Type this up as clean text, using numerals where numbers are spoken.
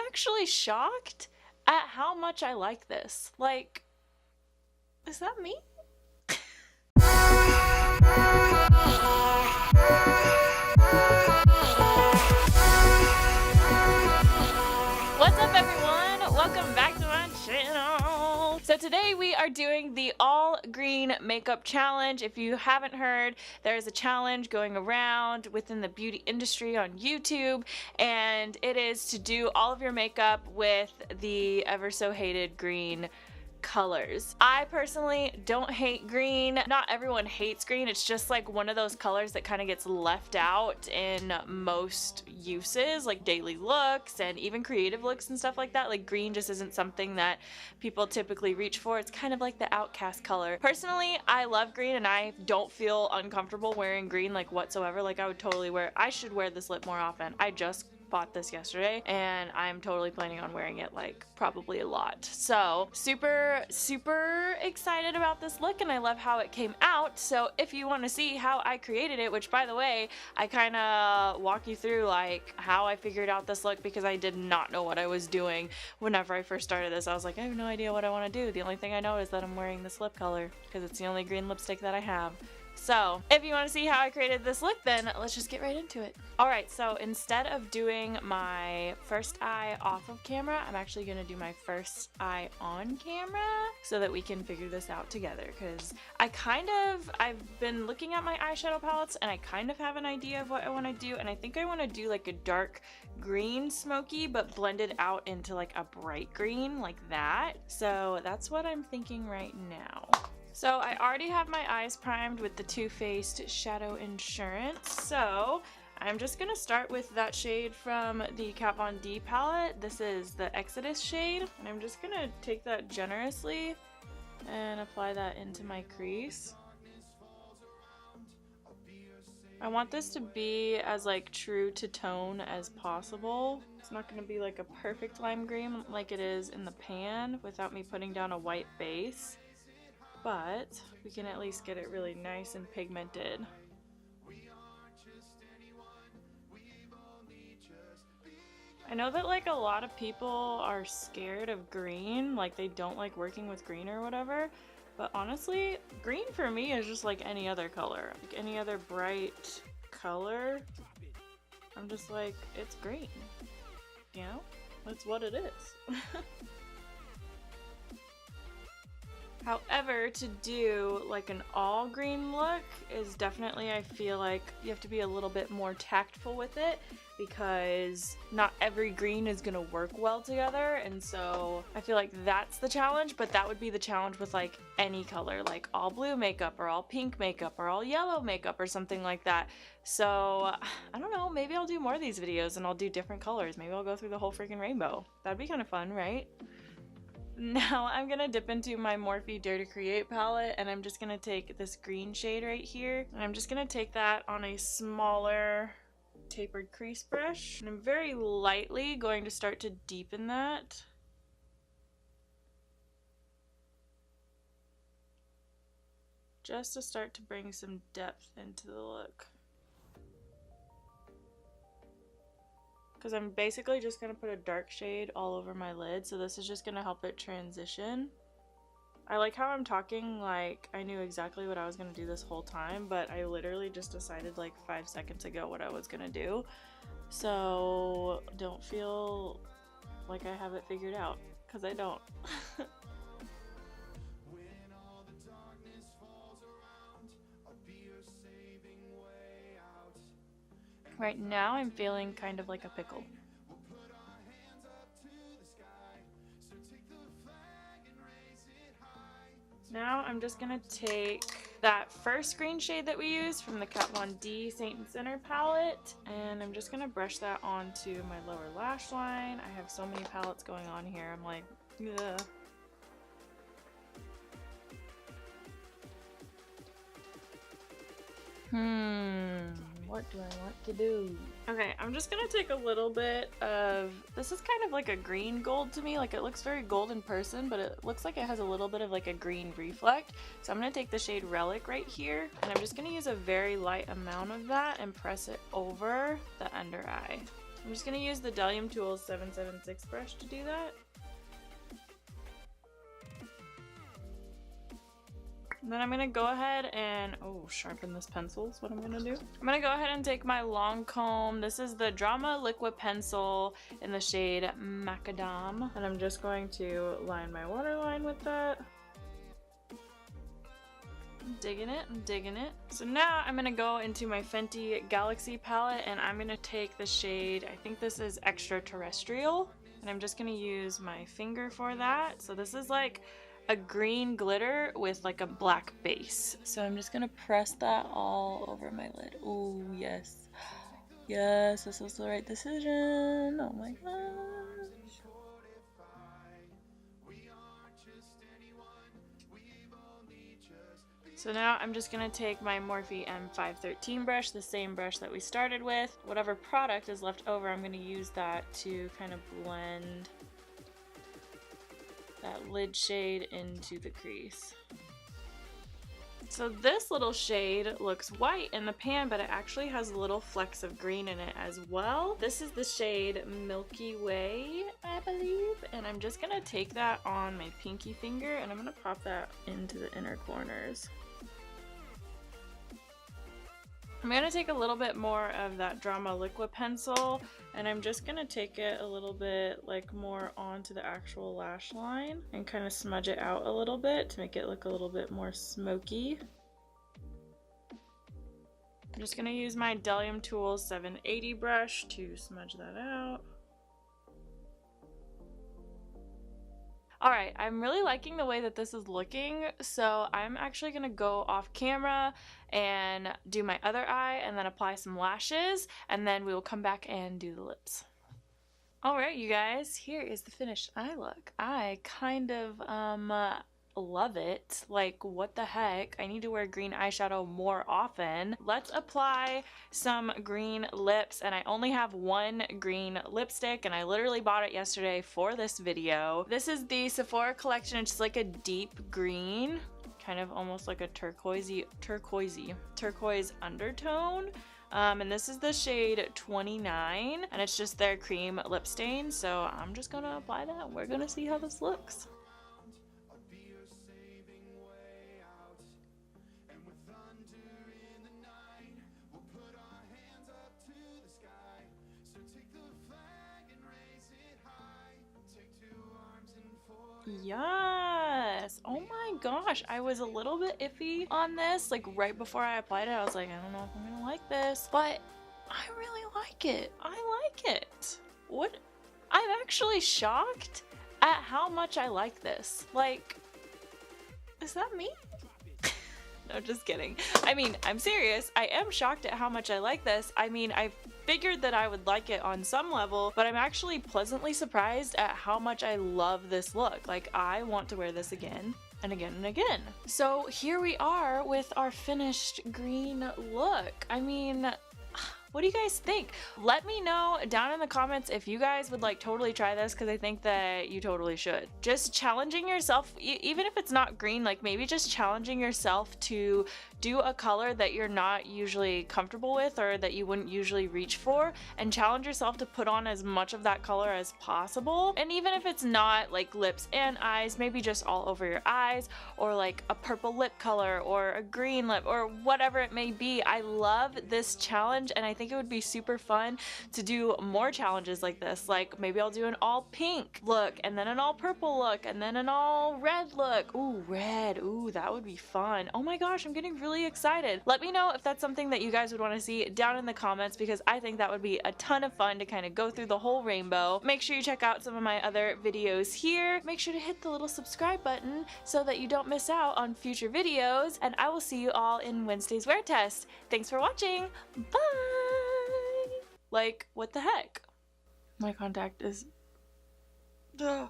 actually shocked at how much I like this. Like, is that me? What's up, everyone? Welcome back to my channel. So today we are doing the all green makeup challenge. If you haven't heard, there is a challenge going around within the beauty industry on YouTube, and it is to do all of your makeup with the ever so hated green colors. I personally don't hate green. Not everyone hates green. It's just like one of those colors that kind of gets left out in most uses, like daily looks and even creative looks and stuff like that. Like green just isn't something that people typically reach for. It's kind of like the outcast color. Personally, I love green and I don't feel uncomfortable wearing green like whatsoever. Like I should wear this lip more often. I just bought this yesterday and I'm totally planning on wearing it like probably a lot. So super excited about this look and I love how it came out. So if you want to see how I created it, which by the way, I kind of walk you through like how I figured out this look because I did not know what I was doing whenever I first started this. I was like, I have no idea what I want to do. The only thing I know is that I'm wearing this lip color because it's the only green lipstick that I have. So if you want to see how I created this look, then let's just get right into it. Alright, so instead of doing my first eye off of camera, I'm actually going to do my first eye on camera so that we can figure this out together, because I've been looking at my eyeshadow palettes and I kind of have an idea of what I want to do, and I think I want to do like a dark green smoky but blended out into like a bright green like that. So that's what I'm thinking right now. So I already have my eyes primed with the Too Faced Shadow Insurance, so I'm just going to start with that shade from the Kat Von D palette. This is the Exodus shade, and I'm just going to take that generously and apply that into my crease. I want this to be as like true to tone as possible. It's not going to be like a perfect lime green like it is in the pan without me putting down a white base. But we can at least get it really nice and pigmented. I know that like a lot of people are scared of green, like they don't like working with green or whatever, but honestly, green for me is just like any other color, like any other bright color. I'm just like, it's green, you know? That's what it is. However, to do like an all green look is definitely, I feel like you have to be a little bit more tactful with it because not every green is gonna work well together, and so I feel like that's the challenge, but that would be the challenge with like any color, like all blue makeup or all pink makeup or all yellow makeup or something like that. So I don't know, maybe I'll do more of these videos and I'll do different colors. Maybe I'll go through the whole freaking rainbow. That'd be kind of fun, right? Now I'm gonna dip into my Morphe Dare to Create palette and I'm just gonna take this green shade right here and I'm just gonna take that on a smaller tapered crease brush, and I'm very lightly going to start to deepen that. Just to start to bring some depth into the look. Because I'm basically just going to put a dark shade all over my lid, so this is just going to help it transition. I like how I'm talking like I knew exactly what I was going to do this whole time, but I literally just decided like 5 seconds ago what I was going to do. So don't feel like I have it figured out, because I don't. Right now I'm feeling kind of like a pickle. Now I'm just gonna take that first green shade that we used from the Kat Von D Saint and Sinner palette, and I'm just gonna brush that onto my lower lash line. I have so many palettes going on here, I'm like, ugh. What do I want to do? Okay, I'm just gonna take a little bit of, this is kind of like a green gold to me, like it looks very gold in person, but it looks like it has a little bit of like a green reflect. So I'm gonna take the shade Relic right here, and I'm just gonna use a very light amount of that and press it over the under eye. I'm just gonna use the Delium Tools 776 brush to do that. And then I'm gonna go ahead and, sharpen this pencil is what I'm gonna do. I'm gonna go ahead and take my long comb. This is the Drama Liquid Pencil in the shade Macadam. And I'm just going to line my waterline with that. I'm digging it, I'm digging it. So now I'm gonna go into my Fenty Galaxy palette and I'm gonna take the shade, I think this is Extraterrestrial. And I'm just gonna use my finger for that. So this is like a green glitter with like a black base. So I'm just gonna press that all over my lid. Oh yes. Yes, this was the right decision. Oh my gosh. So now I'm just gonna take my Morphe M513 brush, the same brush that we started with. Whatever product is left over, I'm gonna use that to kind of blend that lid shade into the crease. So this little shade looks white in the pan, but it actually has little flecks of green in it as well. This is the shade Milky Way, I believe. And I'm just gonna take that on my pinky finger and I'm gonna pop that into the inner corners. I'm gonna take a little bit more of that Drama Liquid Pencil and I'm just gonna take it a little bit like more onto the actual lash line and kind of smudge it out a little bit to make it look a little bit more smoky. I'm just gonna use my Delium Tools 780 brush to smudge that out. Alright, I'm really liking the way that this is looking, so I'm actually going to go off camera and do my other eye and then apply some lashes, and then we will come back and do the lips. Alright, you guys, here is the finished eye look. I kind of love it. Like, what the heck? I need to wear green eyeshadow more often. Let's apply some green lips, and I only have one green lipstick and I literally bought it yesterday for this video. This is the Sephora collection. It's like a deep green, kind of almost like a turquoise undertone. And this is the shade 29 and it's just their cream lip stain, so I'm just gonna apply that and we're gonna see how this looks. Yes! Oh my gosh, I was a little bit iffy on this. Like right before I applied it, I was like, I don't know if I'm gonna like this, but I really like it. I like it. What? I'm actually shocked at how much I like this. Like, is that me? No, just kidding. I mean, I'm serious. I am shocked at how much I like this. I mean, I figured that I would like it on some level, but I'm actually pleasantly surprised at how much I love this look. Like, I want to wear this again and again and again. So here we are with our finished green look. I mean, what do you guys think? Let me know down in the comments if you guys would like totally try this, because I think that you totally should. Just challenging yourself, even if it's not green, like maybe just challenging yourself to do a color that you're not usually comfortable with or that you wouldn't usually reach for, and challenge yourself to put on as much of that color as possible. And even if it's not like lips and eyes, maybe just all over your eyes, or like a purple lip color or a green lip or whatever it may be. I love this challenge and I think it would be super fun to do more challenges like this. Like maybe I'll do an all pink look and then an all purple look and then an all red look. Ooh, red. Ooh, that would be fun. Oh my gosh, I'm getting really excited. Let me know if that's something that you guys would want to see down in the comments, because I think that would be a ton of fun to kind of go through the whole rainbow. Make sure you check out some of my other videos here. Make sure to hit the little subscribe button so that you don't miss out on future videos, and I will see you all in Wednesday's wear test. Thanks for watching. Bye! Like, what the heck? My contact is... Ugh.